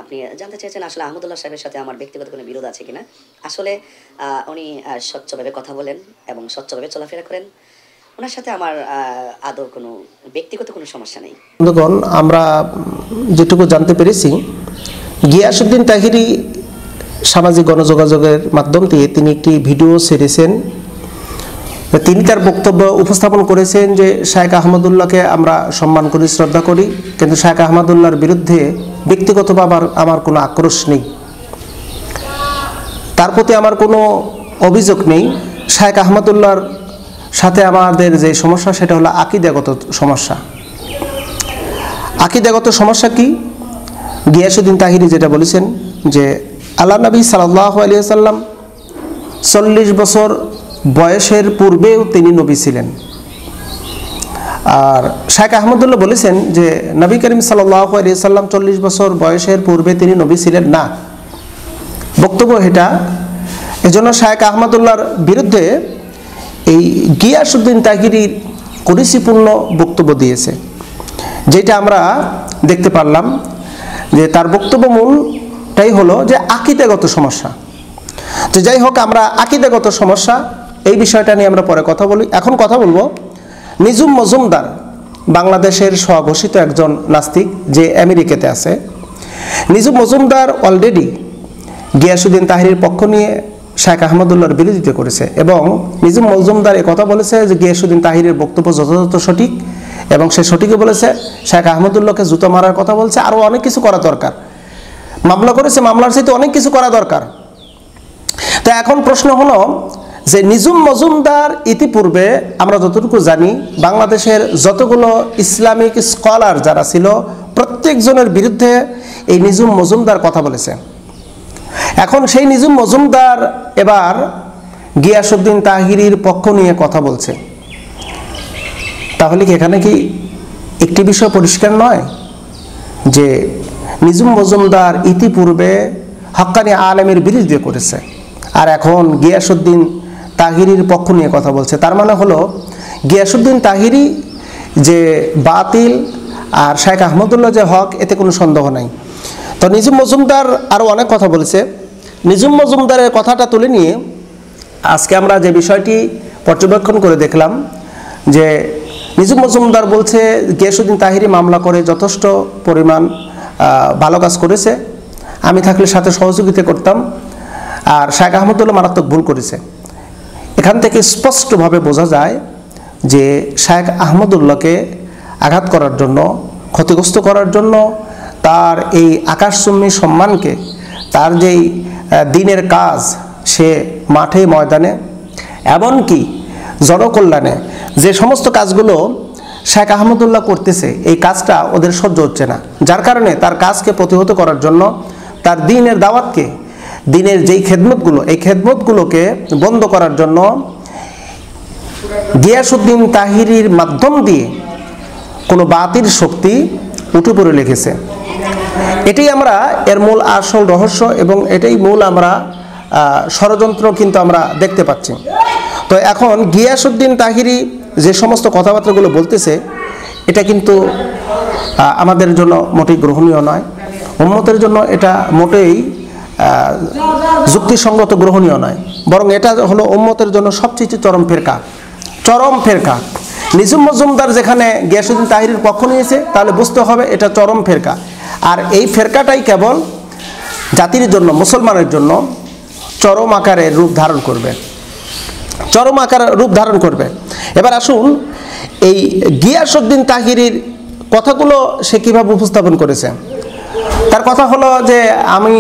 আপনি জানতে চেয়েছেন আসলে আহমদুল্লাহ সাহেবের সাথে আমার ব্যক্তিগত কোনো বিরোধ আছে কিনা। আসলে উনি স্বচ্ছভাবে কথা বলেন এবং স্বচ্ছভাবে চলাফেরা করেন। ওনার সাথে আমার আদৌ কোনো ব্যক্তিগত কোনো সমস্যা নেই। বন্ধুগণ, আমরা যেটুকু জানতে পেরেছি, গিয়াসউদ্দিন তাহিরি সামাজিক গণযোগাযোগের মাধ্যম দিয়ে তিনি একটি ভিডিও ছেড়েছেন। তিনি তার বক্তব্য উপস্থাপন করেছেন যে শায়েখ আহমদুল্লাহকে আমরা সম্মান করি, শ্রদ্ধা করি, কিন্তু শায়েখ আহমদুল্লাহর বিরুদ্ধে ব্যক্তিগতভাবে আমার কোনো আক্রোশ নেই, তার প্রতি আমার কোনো অভিযোগ নেই। শায়েখ আহমদুল্লাহর সাথে আমাদের যে সমস্যা সেটা হলো আকীদাগত সমস্যা। আকীদাগত সমস্যা কি? গিয়াসউদ্দিন তাহিরি যেটা বলেছেন যে আল্লাহ নবী সাল্লাল্লাহু আলাইহি ওয়াসাল্লাম 40 বছর বয়সের পূর্বেও তিনি নবী ছিলেন। আর শায়েখ আহমদুল্লাহ বলেছেন যে নবী করিম সাল্লাল্লাহু আলাইহি ওয়াসাল্লাম 40 বছর বয়সের পূর্বে তিনি নবী ছিলেন না। বক্তব্য এটা। এজন্য শায়েখ আহমদুল্লাহর বিরুদ্ধে এই গিয়াসউদ্দিন তাহিরি কুরুচিপূর্ণ বক্তব্য দিয়েছে, যেটা আমরা দেখতে পারলাম যে তার বক্তব্য মূলটাই হলো যে আকীদাগত সমস্যা। তো যাই হোক, আমরা আকীদাগত সমস্যা এই বিষয়টা নিয়ে আমরা পরে কথা বলি। এখন কথা বলবো নিজুম মজুমদার, বাংলাদেশের স্বঘোষিত একজন নাস্তিক যে আমেরিকাতে আছে। নিজুম মজুমদার অলরেডি গিয়াসউদ্দিন তাহিরির পক্ষ নিয়ে শায়েখ আহমদুল্লাহর বিরোধিতা করেছে এবং নিজুম মজুমদার এই কথা বলেছে যে গিয়াসউদ্দিন তাহিরির বক্তব্য যথাযথ সঠিক এবং সে সঠিকই বলেছে। শায়েখ আহমদুল্লাহকে জুতো মারার কথা বলছে, আরও অনেক কিছু করা দরকার। মামলা করেছে, মামলার চাইতে অনেক কিছু করা দরকার। তো এখন প্রশ্ন হলো যে নিজুম মজুমদার ইতিপূর্বে আমরা যতটুকু জানি বাংলাদেশের যতগুলো ইসলামিক স্কলার যারা ছিল প্রত্যেকজনের বিরুদ্ধে এই নিজুম মজুমদার কথা বলেছে। এখন সেই নিজুম মজুমদার এবার গিয়াসউদ্দিন তাহিরির পক্ষ নিয়ে কথা বলছে। তাহলে কি এখানে কি একটি বিষয় পরিষ্কার নয় যে নিজুম মজুমদার ইতিপূর্বে হক্কানি আলেমের বিরোধিতা করেছে আর এখন গিয়াসউদ্দিন তাহিরির পক্ষ নিয়ে কথা বলছে? তার মানে হলো গিয়াসউদ্দিন তাহিরি যে বাতিল আর শায়েখ আহমদুল্লাহ যে হক, এতে কোনো সন্দেহ নাই। তো নিজুম মজুমদার আরও অনেক কথা বলেছে। নিজুম মজুমদারের কথাটা তুলে নিয়ে আজকে আমরা যে বিষয়টি পর্যবেক্ষণ করে দেখলাম যে নিজুম মজুমদার বলছে গিয়াসউদ্দিন তাহিরি মামলা করে যথেষ্ট পরিমাণ ভালো কাজ করেছে, আমি থাকলে সাথে সহযোগিতা করতাম, আর শায়েখ আহমদুল্লাহ মারাত্মক ভুল করেছে। এখান থেকে স্পষ্টভাবে বোঝা যায় যে শায়েখ আহমদুল্লাহকে আঘাত করার জন্য, ক্ষতিগ্রস্ত করার জন্য, তার এই আকাশচুম্বী সম্মানকে, তার যেই দিনের কাজ সে মাঠে ময়দানে এমনকি জনকল্যাণে যে সমস্ত কাজগুলো শায়েখ আহমদুল্লাহ করতেছে, এই কাজটা ওদের সহ্য হচ্ছে না। যার কারণে তার কাজকে প্রতিহত করার জন্য, তার দিনের দাওয়াতকে, দিনের যেই খেদমতগুলো, এই খেদমতগুলোকে বন্ধ করার জন্য গিয়াসউদ্দিন তাহিরির মাধ্যম দিয়ে কোনো বাতিল শক্তি উঠে পড়ে লেগেছে। এটাই আমরা এর মূল আসল রহস্য এবং এটাই মূল আমরা ষড়যন্ত্র কিন্তু আমরা দেখতে পাচ্ছি। তো এখন গিয়াসউদ্দিন তাহিরি যে সমস্ত কথাবার্তাগুলো বলতেছে, এটা কিন্তু আমাদের জন্য মোটেই গ্রহণীয় নয়, উম্মতের জন্য এটা মোটেই যুক্তিসঙ্গত গ্রহণীয় নয়, বরং এটা হলো উম্মতের জন্য সবচেয়ে চরম ফেরকা, চরম ফেরকা। নিজুম মজুমদার যেখানে গিয়াসউদ্দিন তাহিরির পক্ষ নিয়েছে, তাহলে বুঝতে হবে এটা চরম ফেরকা। আর এই ফেরকাটাই কেবল জাতির জন্য, মুসলমানের জন্য চরম আকারে রূপ ধারণ করবে, চরম আকার রূপ ধারণ করবে। এবার আসুন এই গিয়াসউদ্দিন তাহিরির কথাগুলো সে কীভাবে উপস্থাপন করেছে। তার কথা হলো যে আমি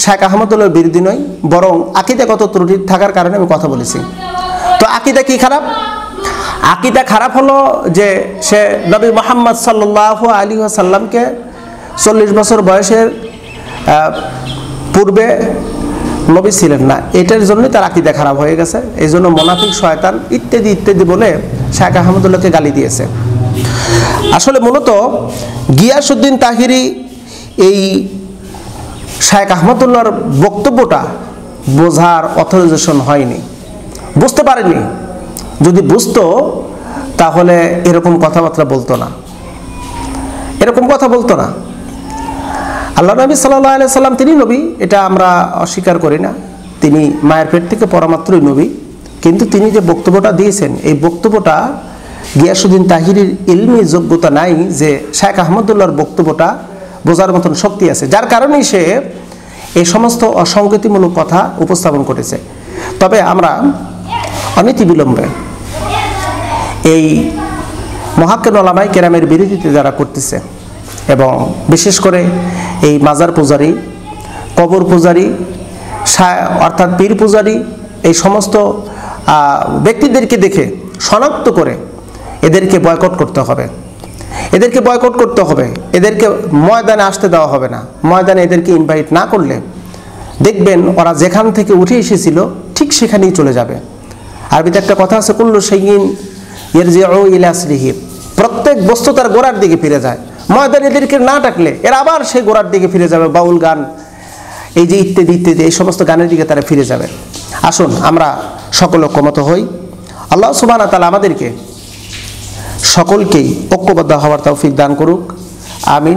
শায়েখ আহমদুল্লাহর বিরোধী নই, বরং আকীদাগত ত্রুটি থাকার কারণে আমি কথা বলেছি। তো আকীদা কি খারাপ? আকীদা খারাপ হলো যে সে নবী মুহাম্মদ সাল্লাল্লাহু আলাইহি ওয়াসাল্লামকে 40 বছর বয়সের পূর্বে নবী ছিলেন না, এটার জন্যই তার আকীদা খারাপ হয়ে গেছে। এই জন্য মুনাফিক, শয়তান ইত্যাদি ইত্যাদি বলে শায়েখ আহমদুল্লাহকে গালি দিয়েছে। আসলে মূলত গিয়াসউদ্দিন তাহিরি এই শায়েখ আহমদুল্লাহর বক্তব্যটা বোঝার অথরাইজেশন হয়নি, বুঝতে পারেনি। যদি বুঝতো তাহলে এরকম কথাবার্তা বলতো না, এরকম কথা বলতো না। আল্লাহ নবী সাল্লাল্লাহু আলাইহি সাল্লাম তিনি নবী, এটা আমরা অস্বীকার করি না। তিনি মায়ের পেট থেকে পরমাত্রই নবী, কিন্তু তিনি যে বক্তব্যটা দিয়েছেন এই বক্তব্যটা গিয়াসউদ্দিন তাহিরির ইলমি যোগ্যতা নাই যে শেখ আহমদুল্লাহর বক্তব্যটা বোঝার মতন শক্তি আছে, যার কারণেই সে এই সমস্ত অসঙ্গতিমূলক কথা উপস্থাপন করেছে। তবে আমরা অনতিবিলম্বে এই মুহাক্কিক উলামায়ে কেরামের বিরোধিতা যারা করতেছে এবং বিশেষ করে এই মাজার পূজারী, কবর পূজারী, অর্থাৎ পীর পূজারী, এই সমস্ত ব্যক্তিদেরকে দেখে শনাক্ত করে এদেরকে বয়কট করতে হবে, এদেরকে বয়কট করতে হবে, এদেরকে ময়দানে আসতে দেওয়া হবে না। ময়দানে এদেরকে ইনভাইট না করলে দেখবেন ওরা যেখান থেকে উঠে এসেছিল ঠিক সেখানেই চলে যাবে। আরবিতে একটা কথা আছে, কুল্লু শাইইন ইয়ারজিউ ইলা আসলিহি, প্রত্যেক বস্তু তার গোড়ার দিকে ফিরে যায়। ময়দানে এদেরকে না ডাকলে এরা আবার সেই গোড়ার দিকে ফিরে যাবে, বাউল গান, এই যে ইত্যাদি ইত্যাদি, এই সমস্ত গানের দিকে তারা ফিরে যাবে। আসুন আমরা সকল ঐক্যমত হই। আল্লাহ সুবহানাহু ওয়া তাআলা আমাদেরকে সকলকেই ঐক্যবদ্ধ হওয়ার তৌফিক দান করুক। আমিন।